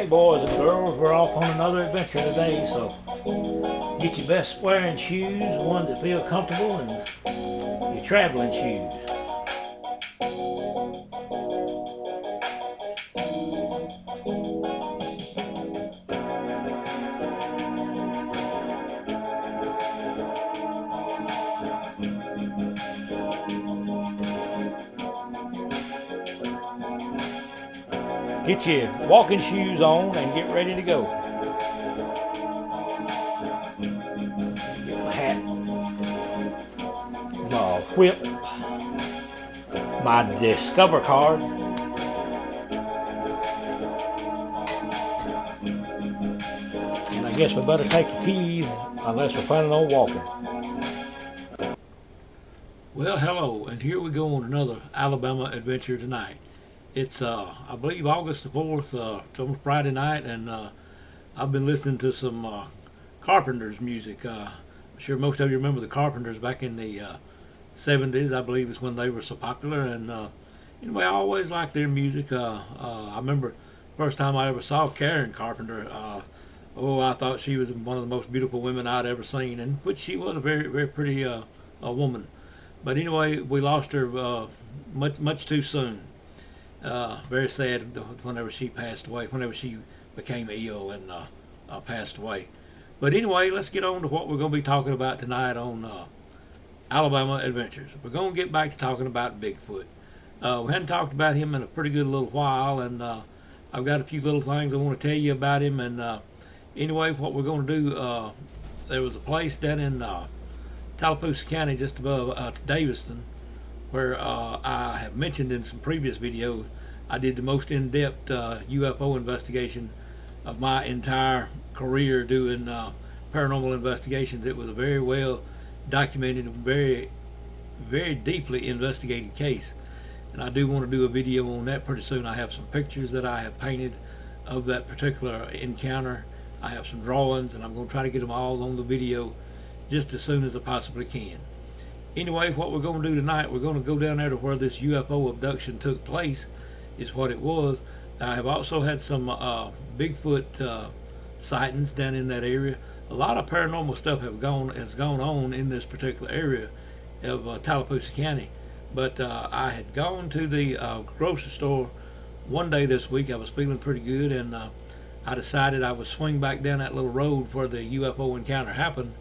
Hey boys and girls, we're off on another adventure today, so get your best wearing shoes, ones that feel comfortable, and your traveling shoes. Get your walking shoes on and get ready to go. Get my hat, my whip, my Discover card, and I guess we better take the keys unless we're planning on walking. Well, hello, and here we go on another Alabama adventure tonight. It's, I believe, August the 4th, it's on Friday night, and I've been listening to some Carpenters music. I'm sure most of you remember the Carpenters back in the 70s, I believe is when they were so popular, and anyway, I always liked their music. I remember the first time I ever saw Karen Carpenter, I thought she was one of the most beautiful women I'd ever seen, and which she was a very, very pretty woman. But anyway, we lost her much too soon. Very sad whenever she passed away, whenever she became ill and passed away. But anyway, let's get on to what we're going to be talking about tonight on Alabama Adventures. We're going to get back to talking about Bigfoot. We hadn't talked about him in a pretty good little while, and I've got a few little things I want to tell you about him. And anyway, what we're going to do, there was a place down in Tallapoosa County, just above Daviston, where I have mentioned in some previous videos, I did the most in-depth UFO investigation of my entire career doing paranormal investigations. It was a very well documented, very, very deeply investigated case. And I do want to do a video on that pretty soon. I have some pictures that I have painted of that particular encounter. I have some drawings, and I'm going to try to get them all on the video just as soon as I possibly can. Anyway, what we're going to do tonight, we're going to go down there to where this UFO abduction took place, is what it was. I have also had some Bigfoot sightings down in that area. A lot of paranormal stuff has gone on in this particular area of Tallapoosa County. But I had gone to the grocery store one day this week. I was feeling pretty good, and I decided I would swing back down that little road where the UFO encounter happened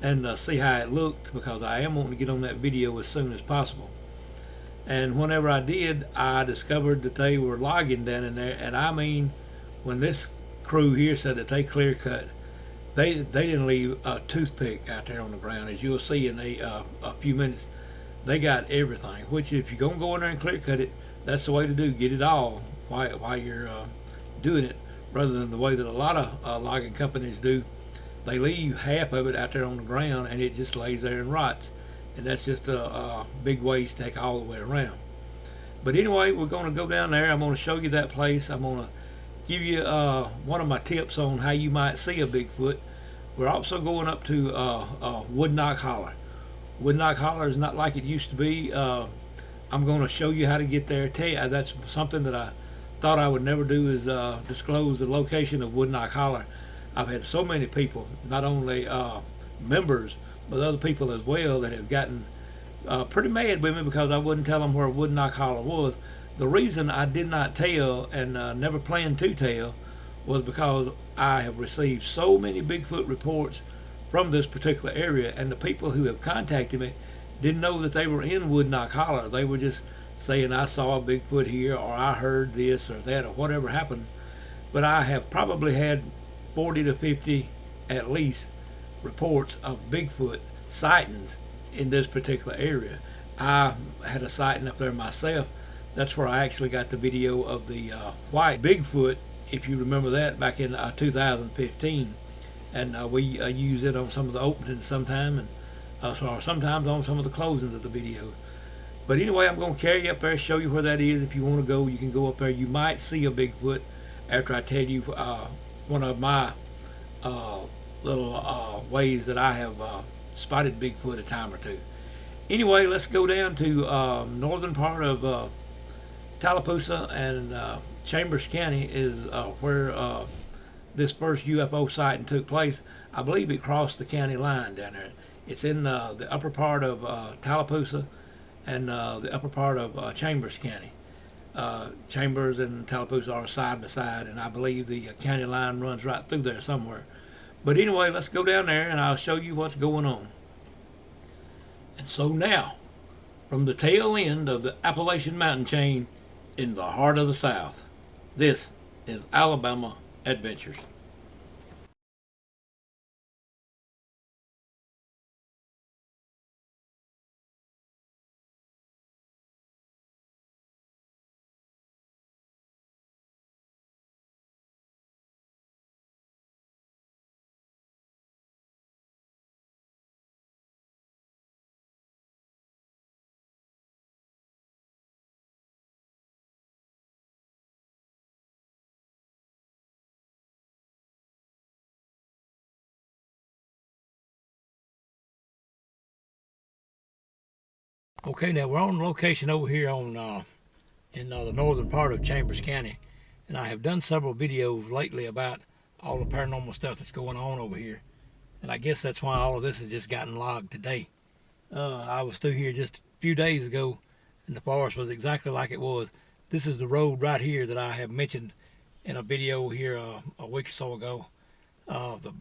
and see how it looked, because I am wanting to get on that video as soon as possible. And whenever I did, I discovered that they were logging down in there, and I mean, when this crew here said that they clear cut, they didn't leave a toothpick out there on the ground. As you'll see in a few minutes, they got everything, which if you're going to go in there and clear cut it, that's the way to do. Get it all while you're doing it, rather than the way that a lot of logging companies do. They leave half of it out there on the ground, and it just lays there and rots. And that's just a big waste to take all the way around. But anyway, we're going to go down there. I'm going to show you that place. I'm going to give you one of my tips on how you might see a Bigfoot. We're also going up to Wood Knock Holler. Wood Knock Holler is not like it used to be. I'm going to show you how to get there. Tell you, that's something that I thought I would never do, is disclose the location of Wood Knock Holler. I've had so many people, not only members, but other people as well, that have gotten pretty mad with me because I wouldn't tell them where Wood Knock Holler was. The reason I did not tell, and never planned to tell, was because I have received so many Bigfoot reports from this particular area, and the people who have contacted me didn't know that they were in Wood Knock Holler. They were just saying, I saw a Bigfoot here, or I heard this or that, or whatever happened. But I have probably had 40 to 50 at least reports of Bigfoot sightings in this particular area. I had a sighting up there myself. That's where I actually got the video of the white Bigfoot, if you remember that, back in 2015. And we use it on some of the openings sometime, and or sometimes on some of the closings of the video. But anyway, I'm going to carry you up there, show you where that is. If you want to go, you can go up there. You might see a Bigfoot after I tell you one of my little ways that I have spotted Bigfoot a time or two. Anyway, let's go down to northern part of Tallapoosa, and Chambers County is where this first UFO sighting took place. I believe it crossed the county line down there. It's in the upper part of Tallapoosa and the upper part of Chambers County. Chambers and Tallapoosa are side by side, and I believe the county line runs right through there somewhere. But anyway, let's go down there and I'll show you what's going on. And so now, from the tail end of the Appalachian mountain chain in the heart of the South, this is Alabama Adventures. Okay, now we're on location over here on in the northern part of Chambers County, and I have done several videos lately about all the paranormal stuff that's going on over here, and I guess that's why all of this has just gotten logged today. I was through here just a few days ago, and the forest was exactly like it was. This is the road right here that I have mentioned in a video here a week or so ago. The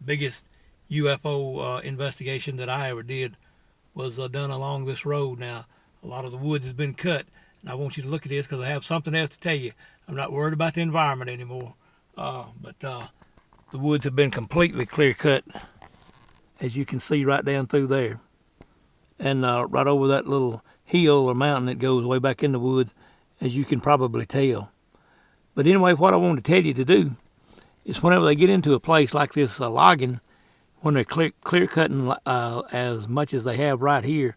biggest UFO investigation that I ever did was done along this road. Now, a lot of the woods has been cut, and I want you to look at this because I have something else to tell you. I'm not worried about the environment anymore, but the woods have been completely clear cut, as you can see right down through there, and right over that little hill or mountain that goes way back in the woods, as you can probably tell. But anyway, what I want to tell you to do is whenever they get into a place like this logging, when they're clear cutting as much as they have right here,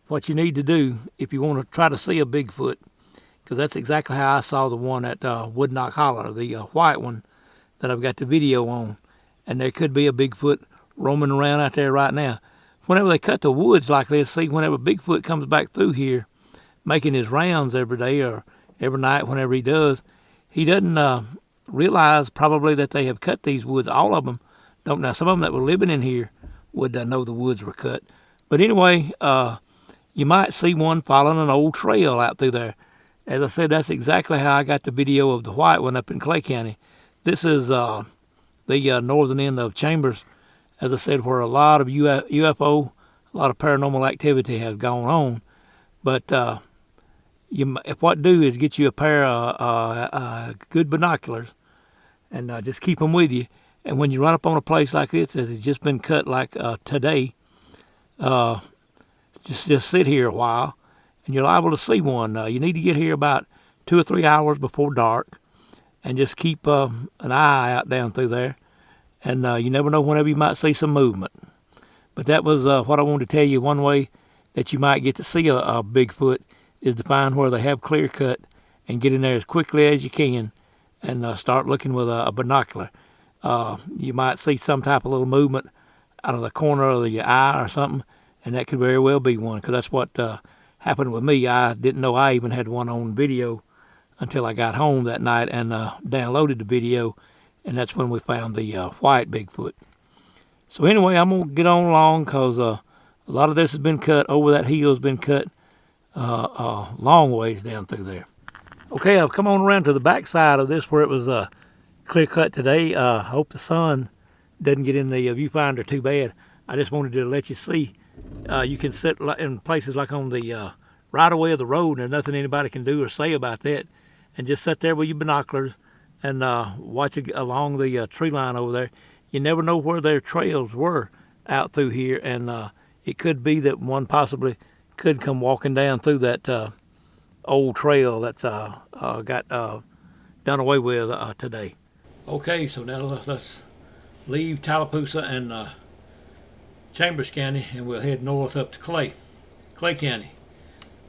what you need to do if you want to try to see a Bigfoot, because that's exactly how I saw the one at Wood Knock Holler, the white one that I've got the video on, and there could be a Bigfoot roaming around out there right now. Whenever they cut the woods like this, see, whenever Bigfoot comes back through here making his rounds every day or every night, whenever he does, he doesn't realize probably that they have cut these woods. All of them don't. Now, some of them that were living in here would know the woods were cut. But anyway, you might see one following an old trail out through there. As I said, that's exactly how I got the video of the white one up in Clay County. This is the northern end of Chambers, as I said, where a lot of UFO, a lot of paranormal activity has gone on. But if what do is get you a pair of good binoculars and just keep them with you. And when you run up on a place like this, as it's just been cut like today, just sit here a while, and you're liable to see one. You need to get here about 2 or 3 hours before dark, and just keep an eye out down through there. And you never know whenever you might see some movement. But that was what I wanted to tell you. One way that you might get to see a Bigfoot is to find where they have clear cut and get in there as quickly as you can and start looking with a binocular. You might see some type of little movement out of the corner of your eye or something, and that could very well be one, because that's what happened with me. I didn't know I even had one on video until I got home that night and downloaded the video, and that's when we found the white Bigfoot. So anyway, I'm going to get on along, because a lot of this has been cut. Over that hill has been cut a long ways down through there. Okay, I've come on around to the back side of this where it was clear cut today. I hope the sun doesn't get in the viewfinder too bad. I just wanted to let you see. You can sit in places like on the right away of the road, and there's nothing anybody can do or say about that. And just sit there with your binoculars and watch along the tree line over there. You never know where their trails were out through here, and it could be that one possibly could come walking down through that old trail that's got done away with today. Okay, so now let's leave Tallapoosa and Chambers County, and we'll head north up to Clay County.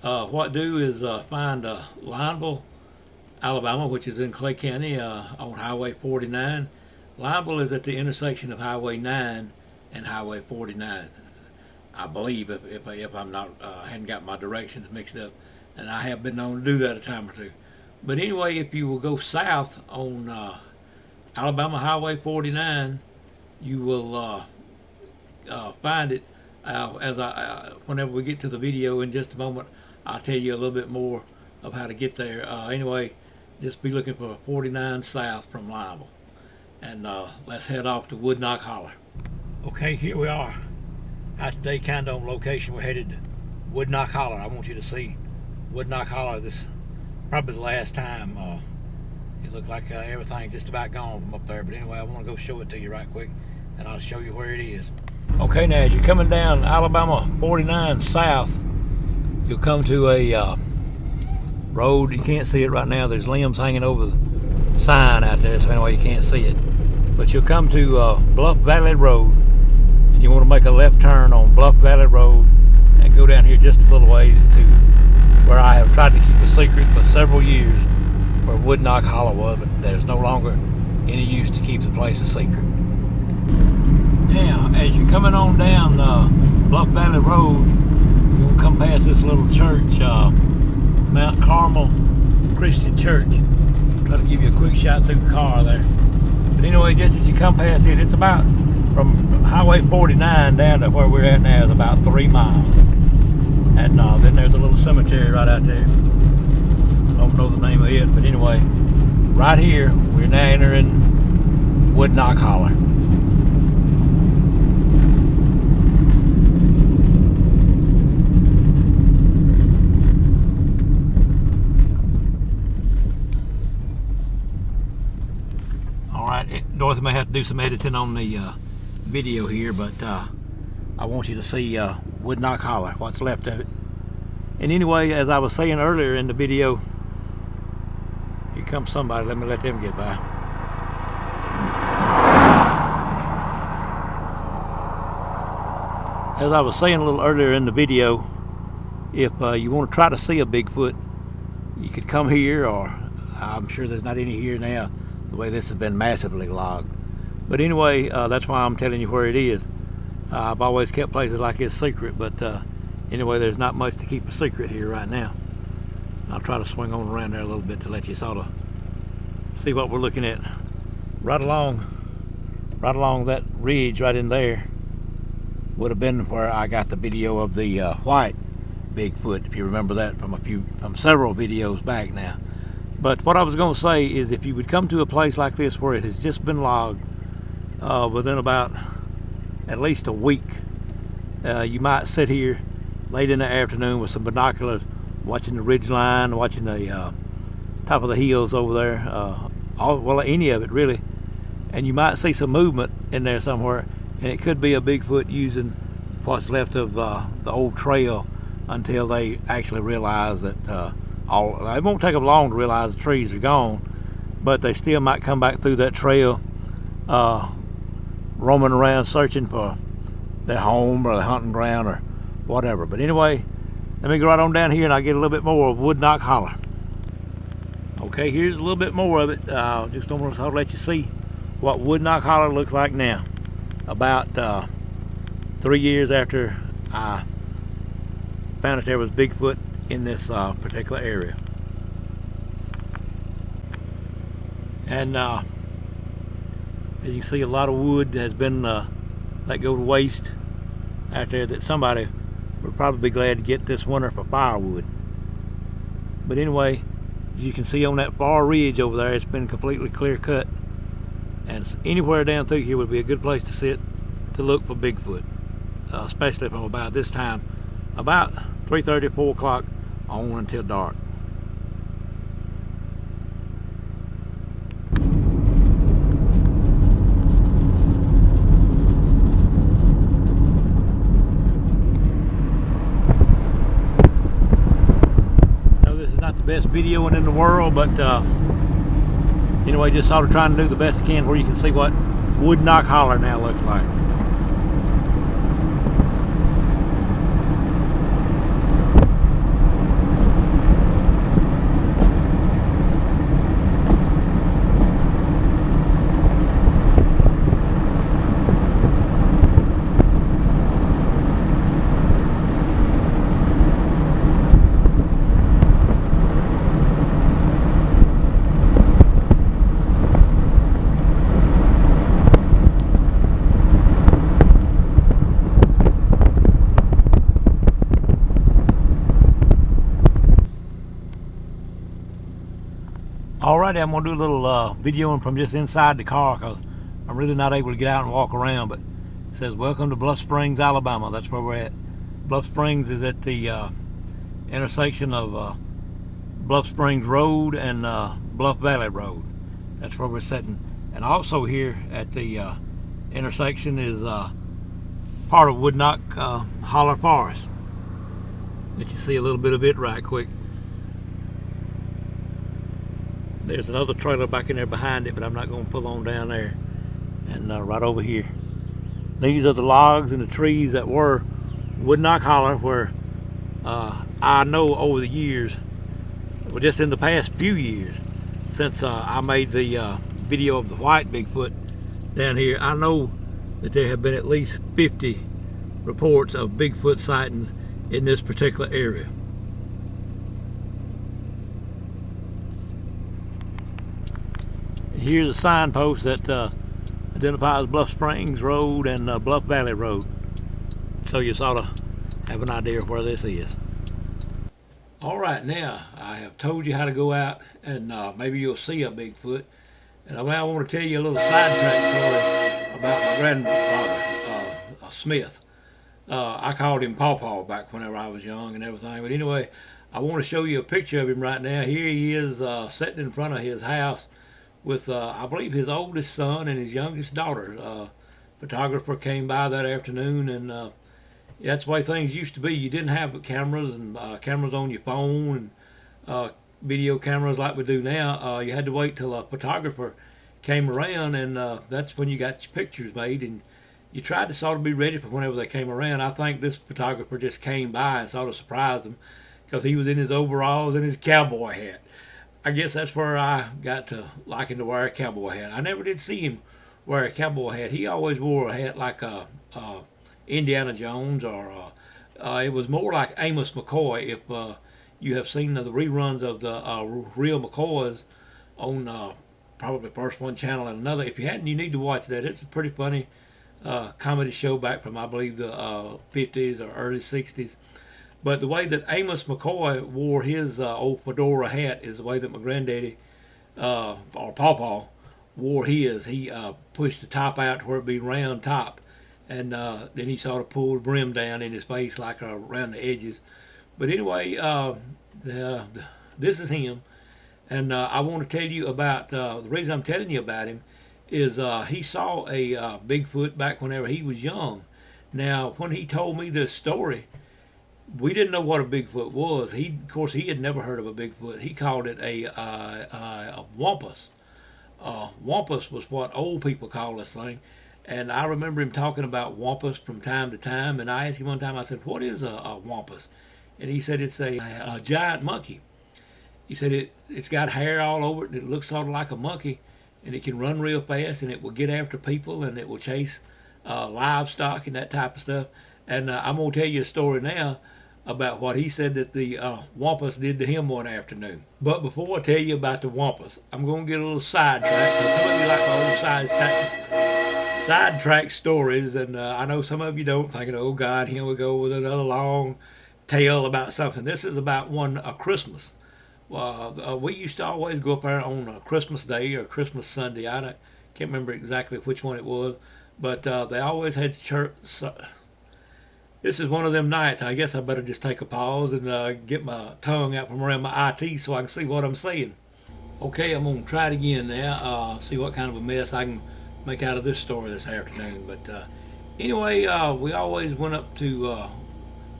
What do is find Lineville, Alabama, which is in Clay County on Highway 49. Lineville is at the intersection of Highway 9 and Highway 49. I believe, if I'm not hadn't got my directions mixed up, and I have been known to do that a time or two. But anyway, if you will go south on Alabama Highway 49, you will find it. Whenever we get to the video in just a moment, I'll tell you a little bit more of how to get there. Anyway, just be looking for 49 south from Limeville. And let's head off to Wood Knock Holler. Okay, here we are. Out today, kind of on location. We're headed to Wood Knock Holler. I want you to see Wood Knock Holler. This probably the last time. It looks like everything's just about gone from up there. But anyway, I want to go show it to you right quick, and I'll show you where it is. Okay, now as you're coming down Alabama 49 south, you'll come to a road. You can't see it right now. There's limbs hanging over the sign out there, so anyway, you can't see it. But you'll come to Bluff Valley Road, and you want to make a left turn on Bluff Valley Road and go down here just a little ways to where I have tried to keep a secret for several years, where Wood Knock Holler was, but there's no longer any use to keep the place a secret. Now, as you're coming on down Bluff Valley Road, you're going to come past this little church, Mount Carmel Christian Church. Try to give you a quick shot through the car there. But anyway, just as you come past it, it's about from Highway 49 down to where we're at now is about 3 miles. And then there's a little cemetery right out there. Don't know the name of it, but anyway, right here we're now entering Wood Knock Holler. Dorothy may have to do some editing on the video here, but I want you to see Wood Knock Holler, what's left of it. And anyway, as I was saying earlier in the video, here comes somebody. Let me let them get by. As I was saying a little earlier in the video, if you want to try to see a Bigfoot, you could come here, or I'm sure there's not any here now, the way this has been massively logged. But anyway, that's why I'm telling you where it is. I've always kept places like this secret, but anyway, there's not much to keep a secret here right now. I'll try to swing on around there a little bit to let you sort of see what we're looking at. Right along that ridge right in there would have been where I got the video of the white Bigfoot, if you remember that from several videos back now. But what I was going to say is, if you would come to a place like this where it has just been logged within about at least a week, you might sit here late in the afternoon with some binoculars, watching the ridge line, watching the top of the hills over there, well, any of it really, and you might see some movement in there somewhere, and it could be a Bigfoot using what's left of the old trail until they actually realize that it won't take them long to realize the trees are gone, but they still might come back through that trail, roaming around searching for their home or their hunting ground or whatever. But anyway, let me go right on down here and I'll get a little bit more of Wood Knock Holler. Okay, here's a little bit more of it. Just don't want to let you see what Wood Knock Holler looks like now, about 3 years after I found that there was Bigfoot in this particular area. And as you can see, a lot of wood has been let go to waste out there that somebody would probably be glad to get this winter for firewood. But anyway, as you can see on that far ridge over there, it's been completely clear cut, and anywhere down through here would be a good place to sit to look for Bigfoot, especially from about this time, about 3:30, 4 o'clock on until dark. No, this is not the best videoing in the world, but anyway, just sort of trying to do the best I can where you can see what Wood Knock Holler now looks like. Alrighty, I'm gonna do a little videoing from just inside the car because I'm really not able to get out and walk around. But it says, "Welcome to Bluff Springs, Alabama." That's where we're at. Bluff Springs is at the intersection of Bluff Springs Road and Bluff Valley Road. That's where we're sitting. And also here at the intersection is part of Wood Knock Holler Forest. Let you see a little bit of it right quick. There's another trailer back in there behind it, but I'm not going to pull on down there. And right over here, these are the logs and the trees that were Wood Knock Holler, where I know over the years, well, just in the past few years, since I made the video of the white Bigfoot down here, I know that there have been at least 50 reports of Bigfoot sightings in this particular area. Here's a signpost that identifies Bluff Springs Road and Bluff Valley Road, so you sort of have an idea of where this is. All right, now I have told you how to go out and maybe you'll see a Bigfoot. And I want to tell you a little sidetrack story about my grandfather, Smith. I called him Pawpaw back whenever I was young and everything. But anyway, I want to show you a picture of him right now. Here he is sitting in front of his house with, I believe, his oldest son and his youngest daughter. Photographer came by that afternoon, and that's the way things used to be. You didn't have cameras and cameras on your phone and video cameras like we do now. You had to wait till a photographer came around, and that's when you got your pictures made, and you tried to sort of be ready for whenever they came around. I think this photographer just came by and sort of surprised them because he was in his overalls and his cowboy hat. I guess that's where I got to liking to wear a cowboy hat. I never did see him wear a cowboy hat. He always wore a hat like Indiana Jones, or it was more like Amos McCoy. If you have seen the reruns of the real McCoys on probably first one channel and another, if you hadn't, you need to watch that. It's a pretty funny comedy show back from, I believe, the 50s or early 60s. But the way that Amos McCoy wore his old fedora hat is the way that my granddaddy, or Pawpaw, wore his. He pushed the top out to where it'd be round top, and then he sort of pulled the brim down in his face like around the edges. But anyway, this is him, and I want to tell you about, the reason I'm telling you about him is he saw a Bigfoot back whenever he was young. Now, when he told me this story, we didn't know what a Bigfoot was. Of course, he had never heard of a Bigfoot. He called it a Wampus. Wampus was what old people call this thing. And I remember him talking about Wampus from time to time. And I asked him one time, I said, "What is a Wampus?" And he said it's a giant monkey. He said it's got hair all over it, and it looks sort of like a monkey. And it can run real fast, and it will get after people, and it will chase livestock and that type of stuff. And I'm going to tell you a story now about what he said that the Wampus did to him one afternoon. But before I tell you about the Wampus, I'm going to get a little sidetracked, because some of you like my old sidetrack stories, and I know some of you don't, thinking, "Oh God, here we go with another long tale about something." This is about a Christmas. We used to always go up there on a Christmas Day or Christmas Sunday. I can't remember exactly which one it was, but they always had church. This is one of them nights. I guess I better just take a pause and get my tongue out from around my IT so I can see what I'm saying. Okay, I'm going to try it again now, see what kind of a mess I can make out of this story this afternoon. But anyway, we always went up to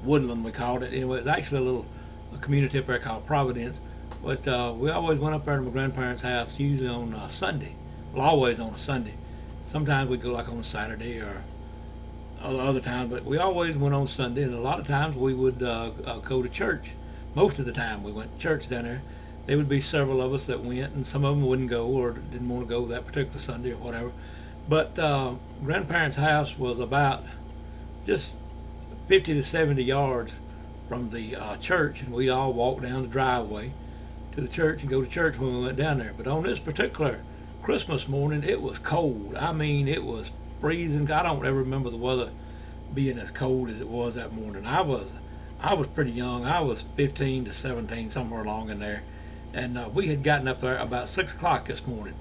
Woodland, we called it. Anyway, it's actually a community up there called Providence. But we always went up there to my grandparents' house, usually on Sunday. Well, always on a Sunday. Sometimes we'd go like on a Saturday or other times, but we always went on Sunday, and a lot of times we would go to church. Most of the time we went to church down there. There would be several of us that went, and some of them wouldn't go or didn't want to go that particular Sunday or whatever. But grandparents' house was about just 50 to 70 yards from the church, and we all walked down the driveway to the church and go to church when we went down there. But on this particular Christmas morning, it was cold. I mean, it was freezing. I don't ever remember the weather being as cold as it was that morning. I was pretty young. I was 15 to 17, somewhere along in there. And we had gotten up there about 6 o'clock this morning.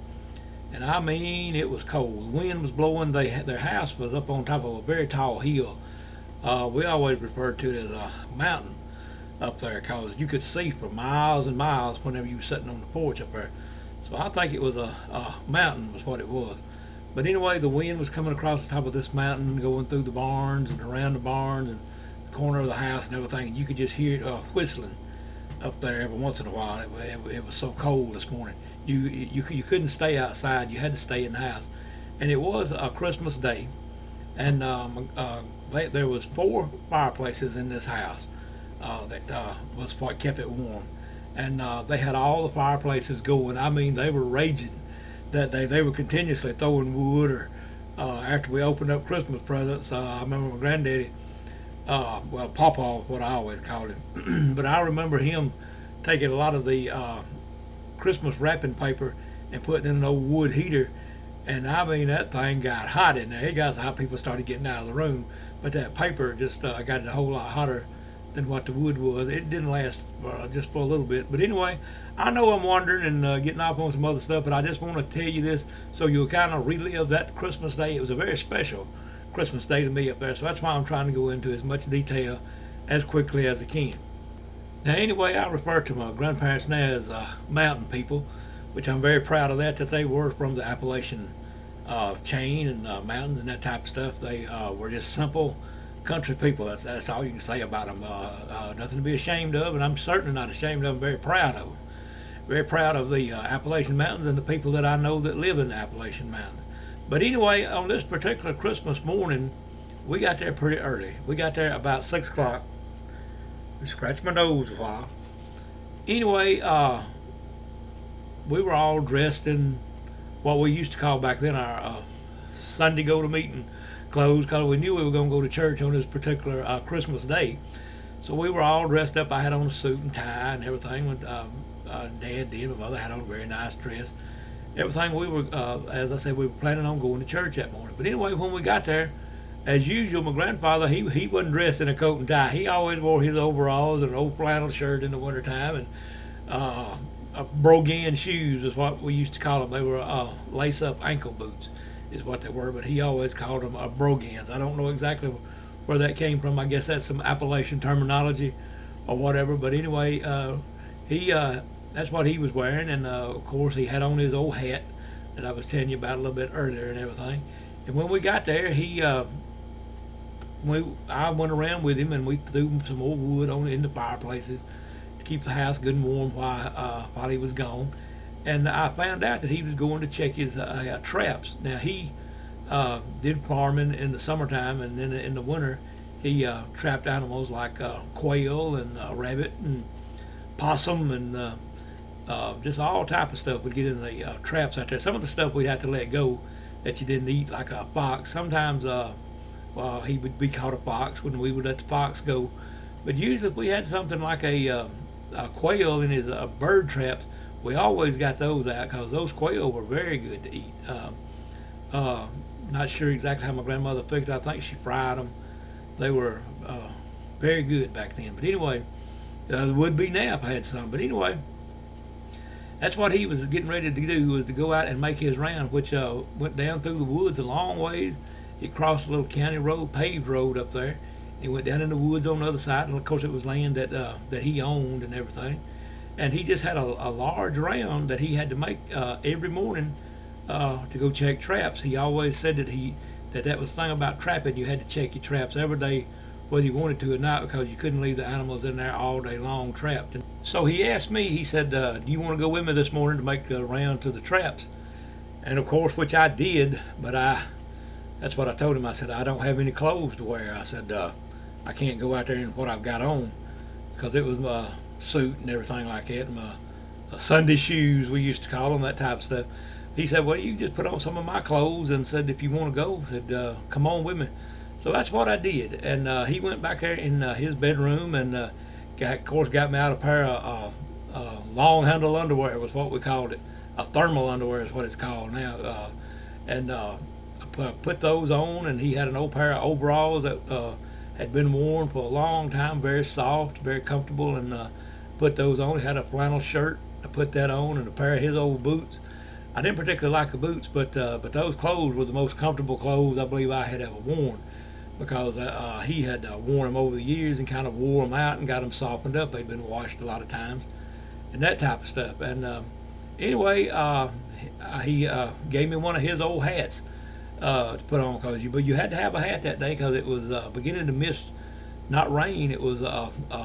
And I mean, it was cold. The wind was blowing. Their house was up on top of a very tall hill. We always referred to it as a mountain up there because you could see for miles and miles whenever you were sitting on the porch up there. So I think it was a mountain was what it was. But anyway, the wind was coming across the top of this mountain, going through the barns and around the barns and the corner of the house and everything. And you could just hear it whistling up there every once in a while. It was so cold this morning. You couldn't stay outside. You had to stay in the house. And it was a Christmas day. And there was 4 fireplaces in this house that was what kept it warm. And they had all the fireplaces going. I mean, they were raging that day. They were continuously throwing wood. Or after we opened up Christmas presents, I remember my granddaddy, well, Pawpaw, what I always called him, but I remember him taking a lot of the Christmas wrapping paper and putting in an old wood heater. And I mean, that thing got hot in there. It got so hot people started getting out of the room. But that paper just got it a whole lot hotter than what the wood was. It didn't last just for a little bit. But anyway, I know I'm wandering and getting off on some other stuff, but I just want to tell you this so you'll kind of relive that Christmas day. It was a very special Christmas day to me up there, so that's why I'm trying to go into as much detail as quickly as I can. Now anyway, I refer to my grandparents now as mountain people, which I'm very proud of that they were from the Appalachian chain and mountains and that type of stuff. They were just simple country people. That's all you can say about them. Nothing to be ashamed of, and I'm certainly not ashamed of them. Very proud of them. Very proud of the Appalachian Mountains and the people that I know that live in the Appalachian Mountains. But anyway, on this particular Christmas morning, we got there pretty early. We got there about 6 o'clock. I scratched my nose a while. Anyway, we were all dressed in what we used to call back then our Sunday go-to-meeting clothes, because we knew we were going to go to church on this particular Christmas day. So we were all dressed up. I had on a suit and tie and everything. Dad did. My mother had on a very nice dress. Everything. We were, as I said, we were planning on going to church that morning. But anyway, when we got there, as usual, my grandfather, he wasn't dressed in a coat and tie. He always wore his overalls and an old flannel shirt in the wintertime, and brogan shoes is what we used to call them. They were lace-up ankle boots is what they were, but he always called them brogans. I don't know exactly where that came from. I guess that's some Appalachian terminology or whatever, but anyway, that's what he was wearing, and of course he had on his old hat that I was telling you about a little bit earlier and everything. And when we got there, I went around with him and we threw some old wood in the fireplaces to keep the house good and warm while he was gone. And I found out that he was going to check his traps. Now he did farming in the summertime, and then in the winter he trapped animals like quail and rabbit and possum and just all type of stuff would get in the traps out there. Some of the stuff we'd have to let go that you didn't eat, like a fox. Sometimes he would be caught a fox when we would let the fox go. But usually if we had something like a quail in his bird traps, we always got those out because those quail were very good to eat. Not sure exactly how my grandmother picked it. I think she fried them. They were very good back then. But anyway, the would-be nap had some. But anyway, that's what he was getting ready to do, was to go out and make his round, which went down through the woods a long ways. He crossed a little county road, paved road up there. He went down in the woods on the other side, and of course it was land that he owned and everything. And he just had a large round that he had to make every morning to go check traps. He always said that was the thing about trapping. You had to check your traps every day, whether you wanted to or not, because you couldn't leave the animals in there all day long trapped. And so he asked me, he said, do you want to go with me this morning to make a round to the traps? And of course, which I did, but that's what I told him. I said, I don't have any clothes to wear. I said, I can't go out there in what I've got on, because it was my suit and everything like that, and my Sunday shoes, we used to call them, that type of stuff. He said, well, you just put on some of my clothes, and said, if you want to go, said, come on with me. So that's what I did. And he went back there in his bedroom and of course got me out a pair of long handle underwear was what we called it. A thermal underwear is what it's called now. And I put those on, and he had an old pair of overalls that had been worn for a long time, very soft, very comfortable, and put those on. He had a flannel shirt, a put that on and a pair of his old boots. I didn't particularly like the boots, but those clothes were the most comfortable clothes I believe I had ever worn, because he had worn them over the years and kind of wore them out and got them softened up. They'd been washed a lot of times and that type of stuff. And anyway, he gave me one of his old hats to put on, because you had to have a hat that day because it was beginning to mist, not rain. It was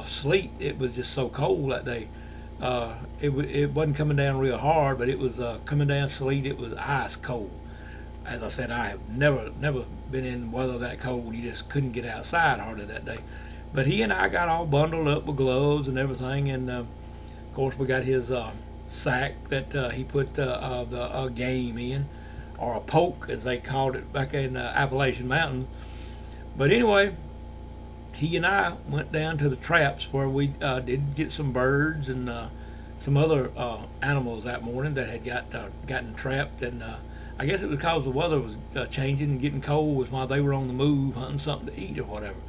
sleet. It was just so cold that day. It wasn't coming down real hard, but it was coming down sleet. It was ice cold. As I said, I have never been in weather that cold. You just couldn't get outside hardly that day. But he and I got all bundled up with gloves and everything, and of course we got his sack that he put the game in, or a poke as they called it back in the Appalachian Mountains. But anyway, he and I went down to the traps where we did get some birds and some other animals that morning that had gotten trapped. And I guess it was because the weather was changing and getting cold, was while they were on the move hunting something to eat or whatever.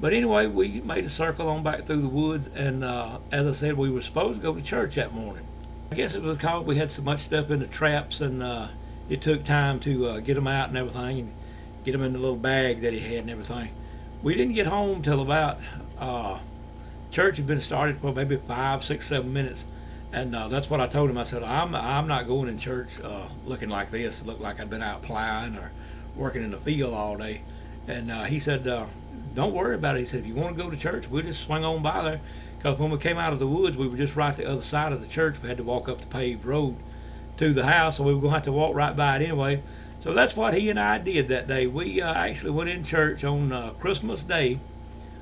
But anyway, we made a circle on back through the woods, and as I said, we were supposed to go to church that morning. I guess it was because we had so much stuff in the traps, and it took time to get them out and everything, and get them in the little bag that he had and everything. We didn't get home till about church had been started for maybe 5, 6, 7 minutes, and that's what I told him. I said, I'm not going in church looking like this. It looked like I'd been out plowing or working in the field all day. And he said, don't worry about it. He said, if you want to go to church, we'll just swing on by there, because when we came out of the woods, we were just right the other side of the church. We had to walk up the paved road to the house, so we were going to have to walk right by it anyway. So that's what he and I did that day. We actually went in church on Christmas Day,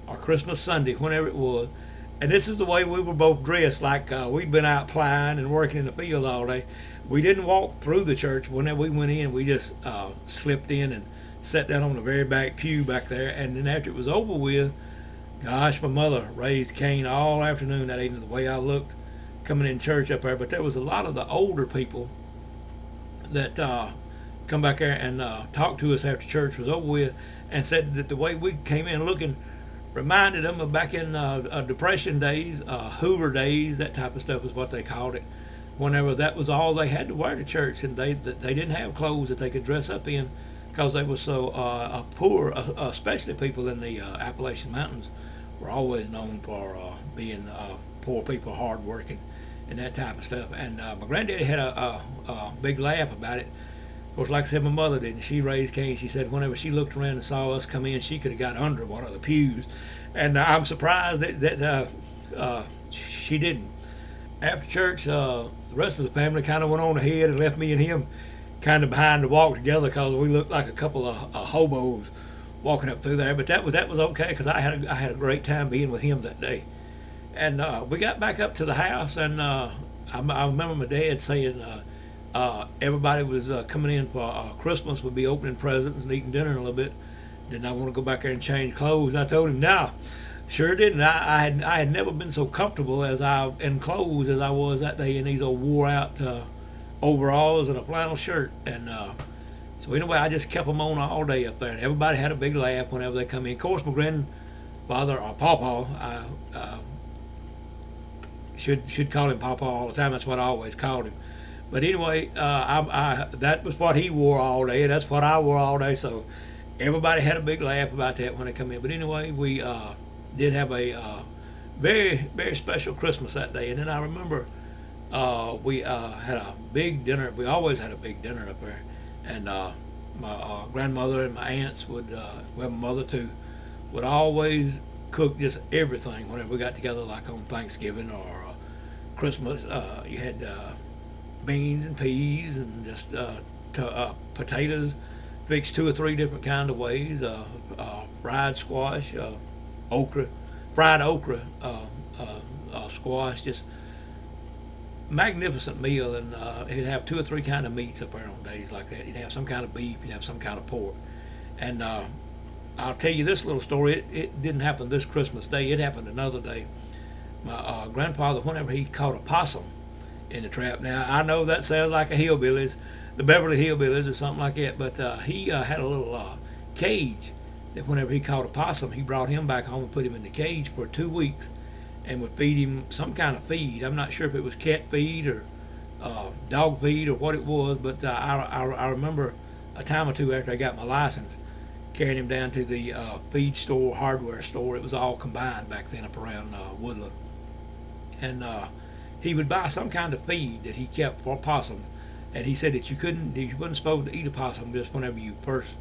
or Christmas Sunday, whenever it was. And this is the way we were both dressed, like we'd been out plowing and working in the field all day. We didn't walk through the church. Whenever we went in, we just slipped in and sat down on the very back pew back there. And then after it was over with, gosh, my mother raised Cain all afternoon that evening, the way I looked coming in church up there. But there was a lot of the older people that come back there and talked to us after church was over with, and said that the way we came in looking reminded them of back in Depression days, Hoover days, that type of stuff is what they called it. Whenever that was all they had to wear to church, and they didn't have clothes that they could dress up in, because they were so poor, especially people in the Appalachian Mountains were always known for being poor people, hard working, and that type of stuff. And my granddaddy had a big laugh about it. Of course, like I said, my mother did, and she raised Cain. She said whenever she looked around and saw us come in, she could have got under one of the pews. And I'm surprised that she didn't. After church, the rest of the family kind of went on ahead and left me and him kind of behind the walk together, because we looked like a couple of hobos walking up through there. But that was okay, because I had a great time being with him that day. And we got back up to the house, and I remember my dad saying everybody was coming in for Christmas, would be opening presents and eating dinner in a little bit. Didn't I want to go back there and change clothes? And I told him no, sure didn't. I had never been so comfortable in clothes as I was that day in these old wore out overalls and a flannel shirt. And so anyway, I just kept them on all day up there, and everybody had a big laugh whenever they come in. Of course, my grandfather, or Pawpaw, should call him Pawpaw all the time. That's what I always called him. But anyway, that was what he wore all day, and that's what I wore all day. So everybody had a big laugh about that when they come in. But anyway, we did have a very, very special Christmas that day. And then I remember we had a big dinner. We always had a big dinner up there. And my grandmother and my aunts would, well, my mother too, would always cook just everything whenever we got together, like on Thanksgiving or Christmas. You had beans and peas and just potatoes fixed 2 or 3 different kind of ways, fried squash, fried okra squash, just magnificent meal. And it'd have 2 or 3 kind of meats up there on days like that. You'd have some kind of beef, you'd have some kind of pork. And I'll tell you this little story. It didn't happen this Christmas Day. It happened another day. My grandfather, whenever he caught a possum in the trap. Now, I know that sounds like the Beverly Hillbillies or something like that, but he had a little cage that whenever he caught a possum, he brought him back home and put him in the cage for 2 weeks. and would feed him some kind of feed. I'm not sure if it was cat feed or dog feed or what it was, but I remember a time or two after I got my license, carrying him down to the feed store, hardware store. It was all combined back then up around Woodland. And he would buy some kind of feed that he kept for possums. And he said that you wasn't supposed to eat a possum just whenever you first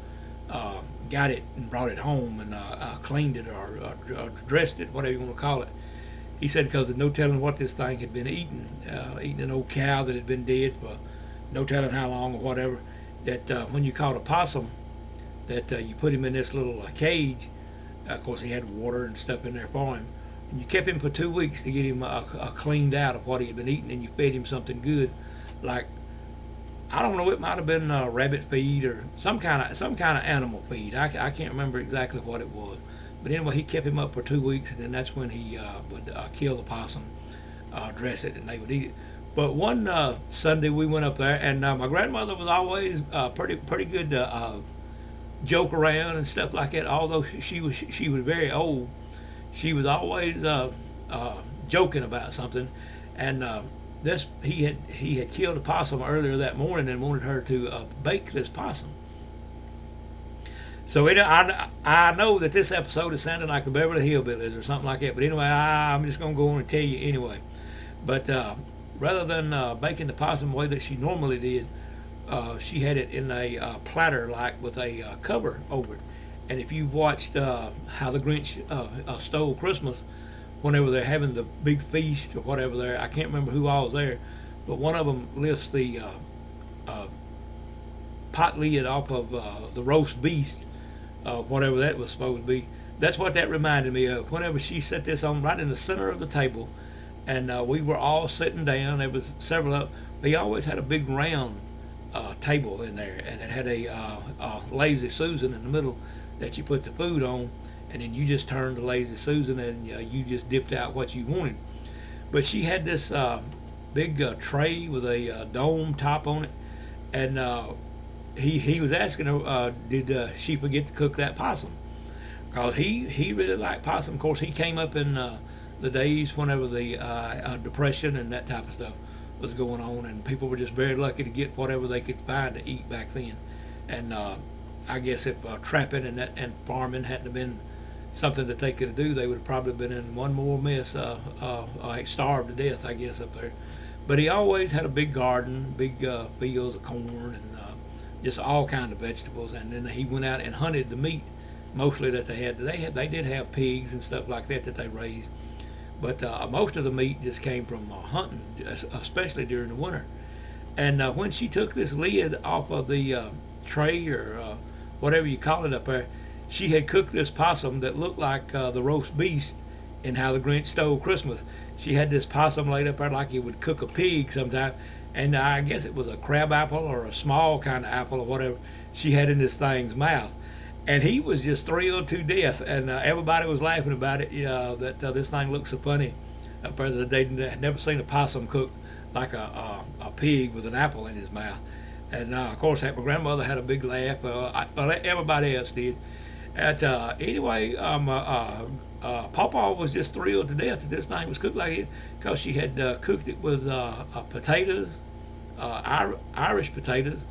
got it and brought it home and cleaned it or dressed it, whatever you want to call it. He said because there's no telling what this thing had been eating, eating an old cow that had been dead for no telling how long or whatever. That when you caught a possum, that you put him in this little cage. Of course, he had water and stuff in there for him. And you kept him for 2 weeks to get him cleaned out of what he had been eating, and you fed him something good, like I don't know, it might have been rabbit feed or some kind of animal feed. I can't remember exactly what it was, but anyway, he kept him up for 2 weeks, and then that's when he would kill the possum, dress it, and they would eat it. But one Sunday we went up there, and my grandmother was always pretty good to joke around and stuff like that. Although she was very old, she was always joking about something. And this he had killed a possum earlier that morning and wanted her to bake this possum. So I know that this episode is sounding like the Beverly Hillbillies or something like that. But anyway, I'm just gonna go on and tell you anyway. But rather than baking the possum the way that she normally did, she had it in a platter, like with a cover over it. And if you've watched How the Grinch Stole Christmas, whenever they're having the big feast or whatever there, I can't remember who all was there, but one of them lifts the pot lid off of the roast beast, whatever that was supposed to be. That's what that reminded me of. Whenever she set this on right in the center of the table, and we were all sitting down. There was several of. They always had a big round table in there, and it had a Lazy Susan in the middle that you put the food on, and then you just turned the Lazy Susan and you just dipped out what you wanted. But she had this big tray with a dome top on it, and he was asking her, did she forget to cook that possum? Because he really liked possum. Of course, he came up in the days whenever the Depression and that type of stuff was going on, and people were just very lucky to get whatever they could find to eat back then. And I guess if trapping and farming hadn't have been something that they could do, they would have probably been in one more mess, starved to death, I guess, up there. But he always had a big garden, big fields of corn, and just all kinds of vegetables. And then he went out and hunted the meat, mostly that they had. They did have pigs and stuff like that they raised. But most of the meat just came from hunting, especially during the winter. And when she took this lid off of the tray or whatever you call it up there, she had cooked this possum that looked like the roast beast in How the Grinch Stole Christmas. She had this possum laid up there like you would cook a pig sometime. And I guess it was a crab apple or a small kind of apple or whatever she had in this thing's mouth. And he was just thrilled to death, and everybody was laughing about it. That this thing looked so funny. Up there that they'd never seen a possum cook like a pig with an apple in his mouth. And of course, my grandmother had a big laugh. Everybody else did. Anyway, Pawpaw was just thrilled to death that this thing was cooked like it, because she had cooked it with potatoes, Irish potatoes,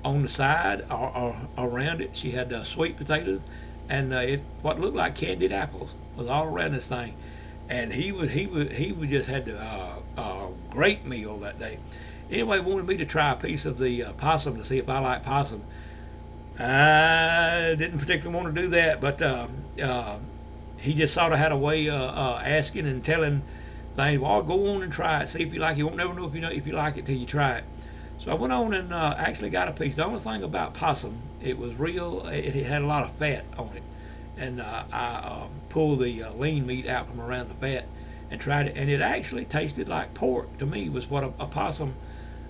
on the side or around it. She had sweet potatoes, and what looked like candied apples was all around this thing. And he would just had a great meal that day. Anyway, wanted me to try a piece of the possum to see if I like possum. I didn't particularly want to do that, but he just sort of had a way asking and telling things. Well, go on and try it. See if you like it. You won't never know if you like it till you try it. So I went on and actually got a piece. The only thing about possum, it was real. It had a lot of fat on it, and I pulled the lean meat out from around the fat and tried it, and it actually tasted like pork to me. Was what a possum.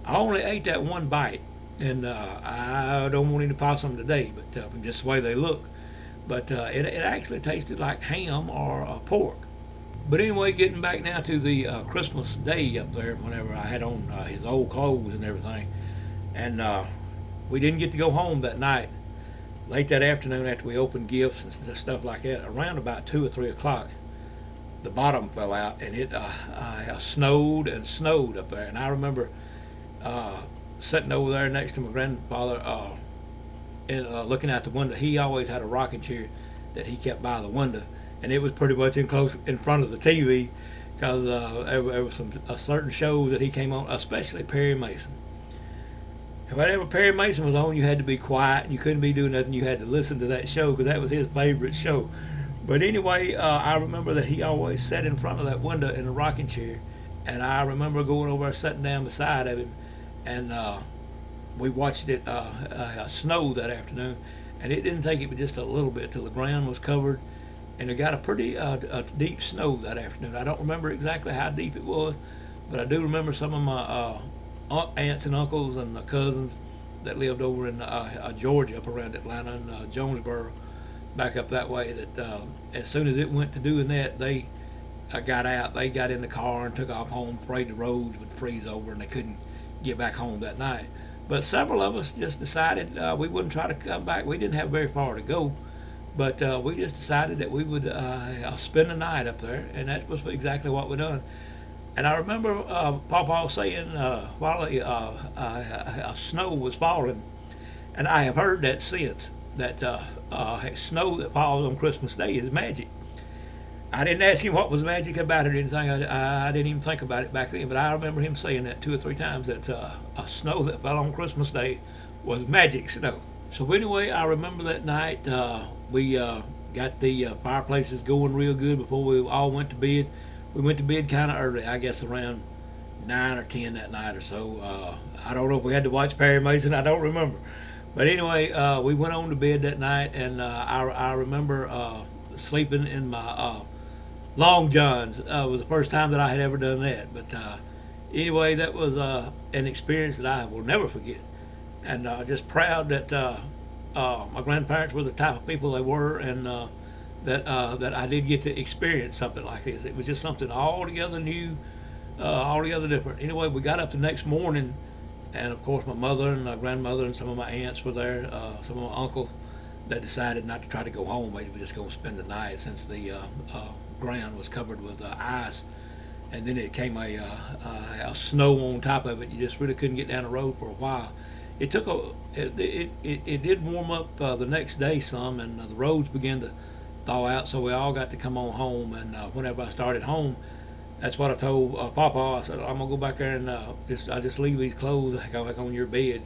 I only ate that one bite, and I don't want any possum today, but just the way they look. But it actually tasted like ham or pork. But anyway, getting back now to the Christmas day up there, whenever I had on his old clothes and everything, and we didn't get to go home that night. Late that afternoon, after we opened gifts and stuff like that, around about 2 or 3 o'clock, the bottom fell out, and it snowed and snowed up there. And I remember sitting over there next to my grandfather and looking out the window. He always had a rocking chair that he kept by the window, and it was pretty much in close in front of the TV because there was some certain shows that he came on, especially Perry Mason. And whenever Perry Mason was on, you had to be quiet. You couldn't be doing nothing. You had to listen to that show because that was his favorite show. But anyway, I remember that he always sat in front of that window in a rocking chair, and I remember going over there, sitting down beside of him, and we watched it snow that afternoon, and it didn't take it but just a little bit till the ground was covered, and it got a pretty deep snow that afternoon. I don't remember exactly how deep it was, but I do remember some of my aunts and uncles and cousins that lived over in Georgia, up around Atlanta and Jonesboro, back up that way, that as soon as it went to doing that, they got out. They got in the car and took off home, afraid the roads would freeze over and they couldn't get back home that night. But several of us just decided we wouldn't try to come back. We didn't have very far to go, but we just decided that we would spend the night up there, and that was exactly what we done. And I remember Papa saying while snow was falling, and I have heard that since, that snow that falls on Christmas Day is magic. I didn't ask him what was magic about it or anything. I didn't even think about it back then, but I remember him saying that 2 or 3 times, that snow that fell on Christmas Day was magic snow. So anyway, I remember that night we got the fireplaces going real good before we all went to bed. We went to bed kind of early, I guess around 9 or 10 that night or so. I don't know if we had to watch Perry Mason. I don't remember. But anyway, we went on to bed that night, and I remember sleeping in my long johns. Was the first time that I had ever done that. But anyway, that was an experience that I will never forget. And just proud that my grandparents were the type of people they were, and that I did get to experience something like this. It was just something altogether new, altogether different. Anyway, we got up the next morning, and of course my mother and my grandmother and some of my aunts were there, some of my uncles, that decided not to try to go home. They were just going to spend the night since the ground was covered with ice, and then it came a snow on top of it. You just really couldn't get down the road for a while. It took it did warm up the next day some, and the roads began to thaw out, so we all got to come on home. And whenever I started home, that's what I told Papa. I said, I'm gonna go back there and just leave these clothes, go back on your bed.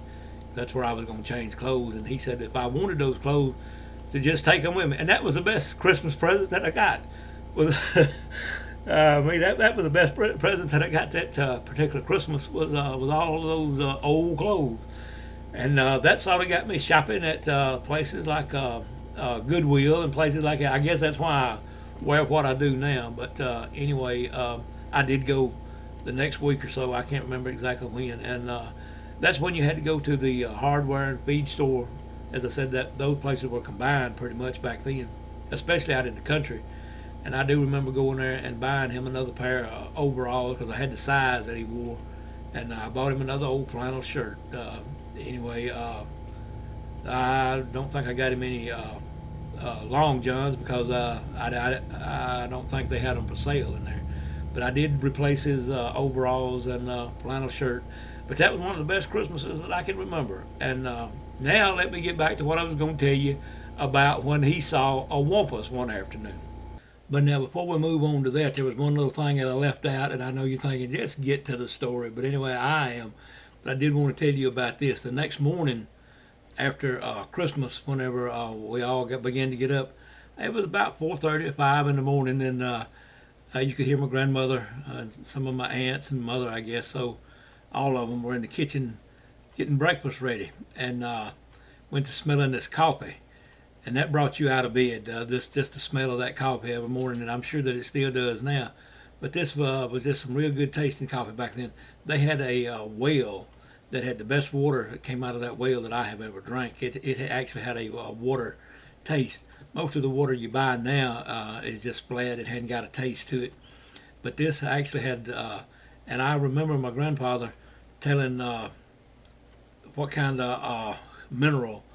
That's where I was gonna change clothes. And he said if I wanted those clothes, to just take them with me. And that was the best Christmas present that I got. Was that was the best present that I got that particular Christmas, was all of those old clothes. And that sort of got me shopping at places like Goodwill and places like that. I guess that's why I wear what I do now. But anyway, I did go the next week or so. I can't remember exactly when. And that's when you had to go to the hardware and feed store. As I said, that those places were combined pretty much back then, especially out in the country. And I do remember going there and buying him another pair of overalls because I had the size that he wore. And I bought him another old flannel shirt. Anyway, I don't think I got him any long johns because I don't think they had them for sale in there. But I did replace his overalls and flannel shirt. But that was one of the best Christmases that I can remember. And now let me get back to what I was going to tell you about when he saw a wampus one afternoon. But now, before we move on to that, there was one little thing that I left out, and I know you're thinking, just get to the story. But anyway, I am. But I did want to tell you about this. The next morning after Christmas, whenever we all began to get up, it was about 4:30 or 5 in the morning, and you could hear my grandmother and some of my aunts and mother, I guess. So all of them were in the kitchen getting breakfast ready, and went to smelling this coffee. And that brought you out of bed, just the smell of that coffee every morning, and I'm sure that it still does now. But this was just some real good tasting coffee back then. They had a well that had the best water that came out of that well that I have ever drank. It actually had a water taste. Most of the water you buy now is just flat. It hadn't got a taste to it. But this actually had, and I remember my grandfather telling what kind of mineral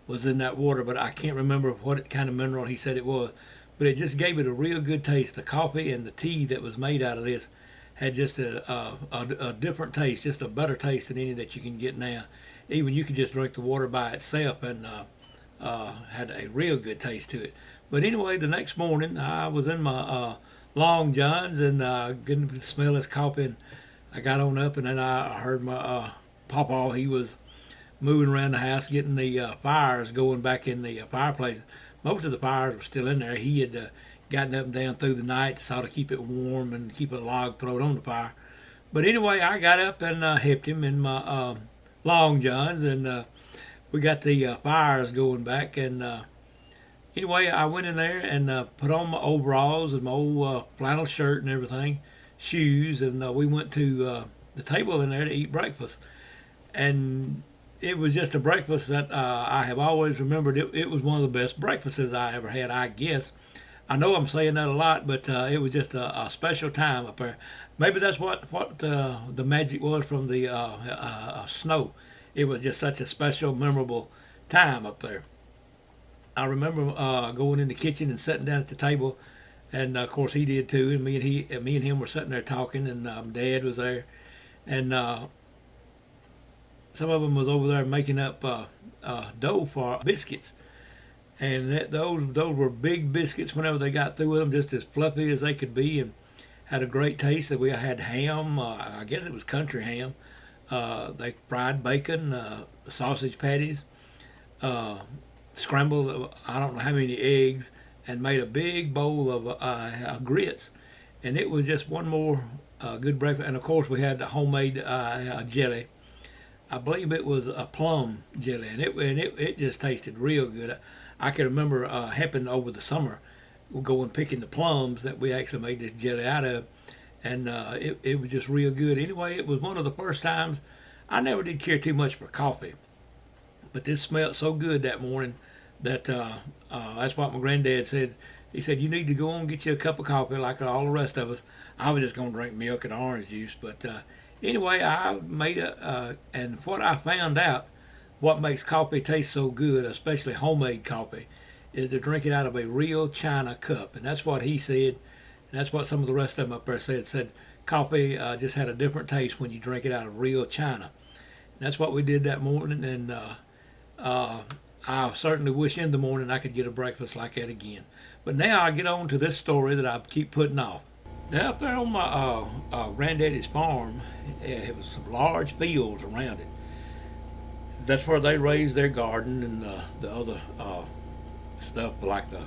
was in that water, but I can't remember what kind of mineral he said it was. but it just gave it a real good taste. The coffee and the tea that was made out of this had just a different taste, just a better taste than any that you can get now. Even you could just drink the water by itself and had a real good taste to it. But anyway, the next morning I was in my long johns and getting to smell this coffee, and I got on up, and then I heard my pawpaw. He was moving around the house, getting the fires going back in the fireplace. Most of the fires were still in there. He had gotten up and down through the night to sort of keep it warm and keep a log thrown on the fire. But anyway, I got up and helped him in my long johns, and we got the fires going back. And anyway, I went in there and put on my overalls and my old flannel shirt and everything, shoes, and we went to the table in there to eat breakfast. And it was just a breakfast that I have always remembered. It was one of the best breakfasts I ever had, I guess. I know I'm saying that a lot, but it was just a special time up there. Maybe that's what the magic was from the snow. It was just such a special, memorable time up there. I remember going in the kitchen and sitting down at the table, and of course he did too. And me and him were sitting there talking, and Dad was there, and some of them was over there making up dough for biscuits, and those were big biscuits. Whenever they got through with them, just as fluffy as they could be, and had a great taste. That we had ham. I guess it was country ham. They fried bacon, sausage patties, scrambled I don't know how many eggs, and made a big bowl of grits, and it was just one more good breakfast. And of course we had the homemade jelly. I believe it was a plum jelly, and it just tasted real good. I can remember helping over the summer, going picking the plums that we actually made this jelly out of, and it was just real good. Anyway, it was one of the first times. I never did care too much for coffee, but this smelled so good that morning that that's what my granddad said. He said, you need to go and get you a cup of coffee like all the rest of us. I was just going to drink milk and orange juice, but anyway, I made and what I found out, what makes coffee taste so good, especially homemade coffee, is to drink it out of a real china cup. And that's what he said, and that's what some of the rest of them up there said coffee just had a different taste when you drink it out of real china. And that's what we did that morning, and I certainly wish in the morning I could get a breakfast like that again. But now I get on to this story that I keep putting off. Now up there on my granddaddy's farm, it was some large fields around it. That's where they raised their garden and the other stuff like the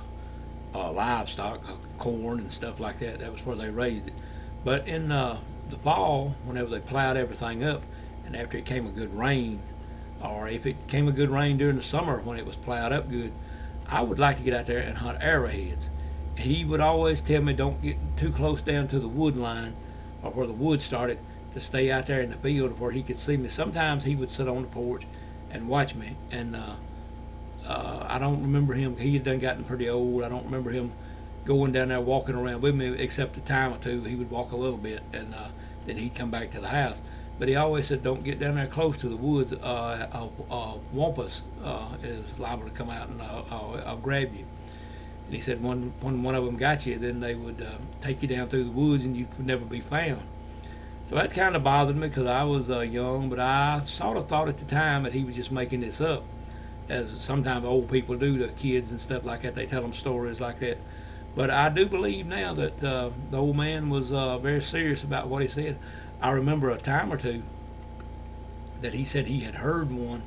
livestock, corn and stuff like that. That was where they raised it. But in the fall, whenever they plowed everything up, and after it came a good rain, or if it came a good rain during the summer when it was plowed up good, I would like to get out there and hunt arrowheads. He would always tell me don't get too close down to the wood line or where the wood started, to stay out there in the field where he could see me. Sometimes he would sit on the porch and watch me, and I don't remember him. He had done gotten pretty old. I don't remember him going down there walking around with me, except a time or two. He would walk a little bit, and then he'd come back to the house. But he always said, don't get down there close to the woods. Wampus is liable to come out and I'll grab you. And he said, when one of them got you, then they would take you down through the woods and you would never be found. So that kind of bothered me because I was young, but I sort of thought at the time that he was just making this up, as sometimes old people do to kids and stuff like that. They tell them stories like that. But I do believe now that the old man was very serious about what he said. I remember a time or two that he said he had heard one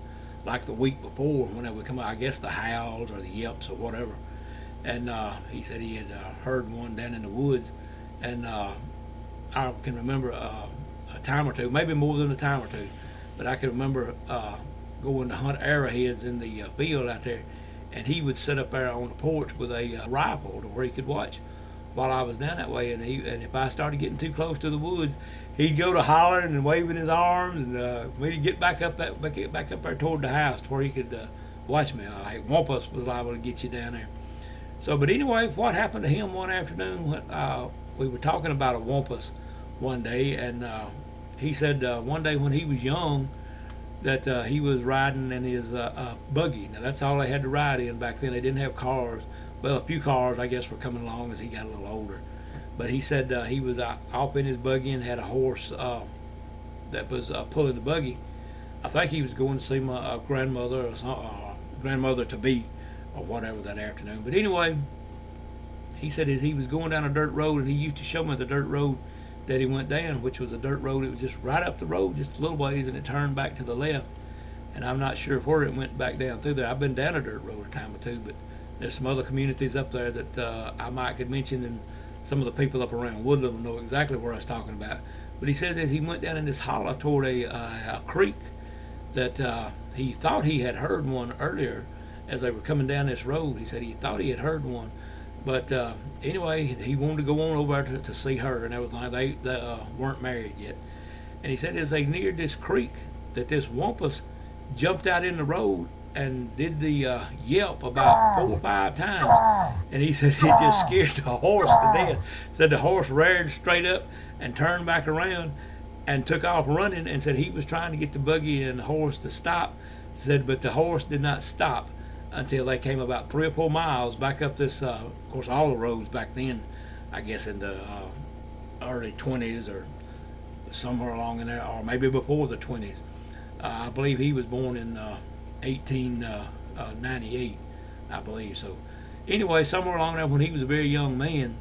like the week before when it would come out, I guess the howls or the yelps or whatever. And he said he had heard one down in the woods. And I can remember a time or two, maybe more than a time or two, but I can remember going to hunt arrowheads in the field out there. And he would sit up there on the porch with a rifle to where he could watch while I was down that way. And if I started getting too close to the woods, he'd go to hollering and waving his arms, and we'd get back up there toward the house to where he could watch me. Wampus was liable to get you down there. So, but anyway, what happened to him one afternoon? We were talking about a wampus one day, and he said one day when he was young that he was riding in his buggy. Now that's all they had to ride in back then. They didn't have cars Well, a few cars, I guess, were coming along as he got a little older. But he said he was off in his buggy and had a horse that was pulling the buggy. I think he was going to see my grandmother or grandmother to be or whatever that afternoon. But anyway, he said as he was going down a dirt road, and he used to show me the dirt road that he went down, which was a dirt road. It was just right up the road, just a little ways, and it turned back to the left. And I'm not sure where it went back down through there. I've been down a dirt road a time or two, but there's some other communities up there that I might could mention, and some of the people up around Woodland will know exactly where I was talking about. But he says as he went down in this hollow toward a creek that he thought he had heard one earlier as they were coming down this road. He said he thought he had heard one. But anyway, he wanted to go on over to see her and everything. They weren't married yet. And he said as they neared this creek that this Wampus jumped out in the road and did the yelp about 4 or 5 times. And he said it just scared the horse to death. Said the horse reared straight up and turned back around and took off running, and said he was trying to get the buggy and the horse to stop. Said but the horse did not stop until they came about 3 or 4 miles back up this, of course, all the roads back then, I guess in the early 20s or somewhere along in there, or maybe before the 20s. I believe he was born in 1898, I believe. So anyway, somewhere along there when he was a very young man,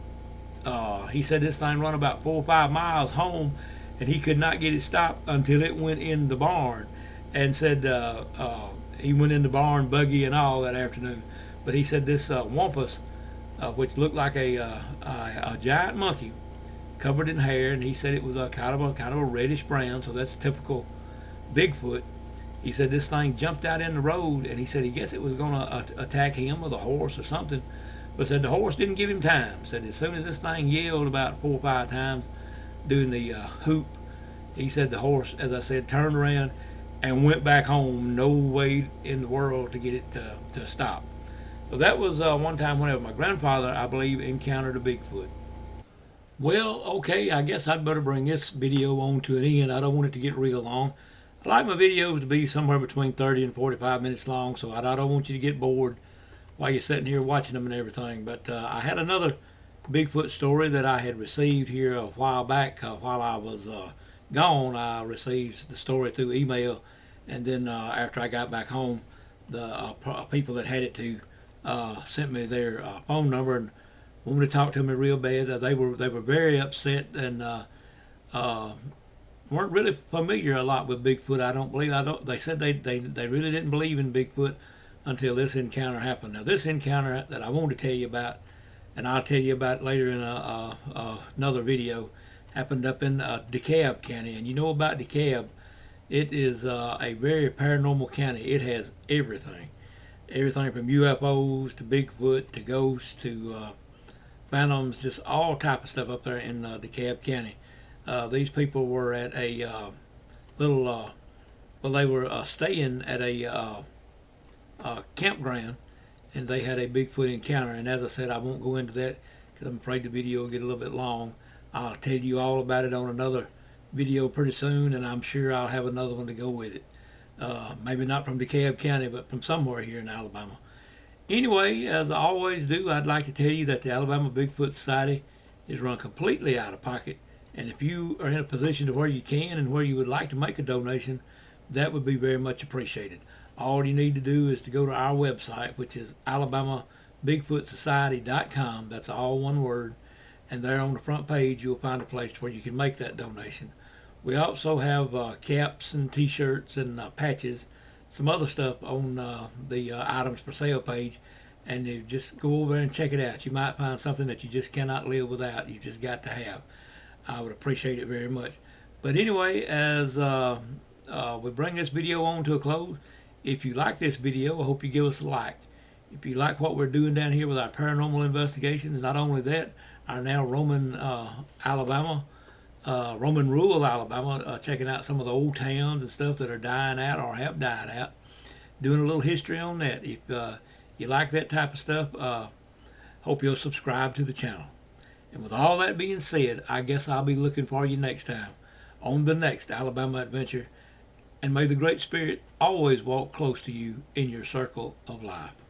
he said this thing run about 4 or 5 miles home, and he could not get it stopped until it went in the barn. And said he went in the barn, buggy and all, that afternoon. But he said this Wampus, which looked like a giant monkey, covered in hair, and he said it was a kind of a reddish brown, so that's typical Bigfoot. He said this thing jumped out in the road, and he said he guessed it was going to attack him or the horse or something, but said the horse didn't give him time. Said as soon as this thing yelled about 4 or 5 times doing the hoop, he said the horse, as I said, turned around and went back home. No way in the world to get it to stop. So that was one time whenever my grandfather, I believe, encountered a Bigfoot. Well, okay, I guess I'd better bring this video on to an end. I don't want it to get real long. I like my videos to be somewhere between 30 and 45 minutes long, so I don't want you to get bored while you're sitting here watching them and everything. But I had another Bigfoot story that I had received here a while back. While I was gone, I received the story through email, and then after I got back home, the people that had it to sent me their phone number and wanted to talk to me real bad. They were very upset and weren't really familiar a lot with Bigfoot. I don't believe. They said they really didn't believe in Bigfoot until this encounter happened. Now this encounter that I wanted to tell you about, and I'll tell you about later in another video, happened up in DeKalb County. And you know about DeKalb, it is a very paranormal county. It has everything from UFOs to Bigfoot to ghosts to phantoms, just all type of stuff up there in DeKalb County. These people were at a little, well, they were staying at a campground, and they had a Bigfoot encounter. And as I said, I won't go into that because I'm afraid the video will get a little bit long. I'll tell you all about it on another video pretty soon, and I'm sure I'll have another one to go with it. Maybe not from DeKalb County, but from somewhere here in Alabama. Anyway, as I always do, I'd like to tell you that the Alabama Bigfoot Society is run completely out of pocket. And if you are in a position to where you can and where you would like to make a donation, that would be very much appreciated. All you need to do is to go to our website, which is alabamabigfootsociety.com. That's all one word. And there on the front page, you'll find a place where you can make that donation. We also have caps and t-shirts and patches, some other stuff on the items for sale page. And you just go over and check it out. You might find something that you just cannot live without. You just got to have. I would appreciate it very much. But anyway, as we bring this video on to a close, if you like this video, I hope you give us a like. If you like what we're doing down here with our paranormal investigations, not only that, our now Roman rural Alabama, checking out some of the old towns and stuff that are dying out or have died out, doing a little history on that. If you like that type of stuff, hope you'll subscribe to the channel. And with all that being said, I guess I'll be looking for you next time on the next Alabama adventure. And may the Great Spirit always walk close to you in your circle of life.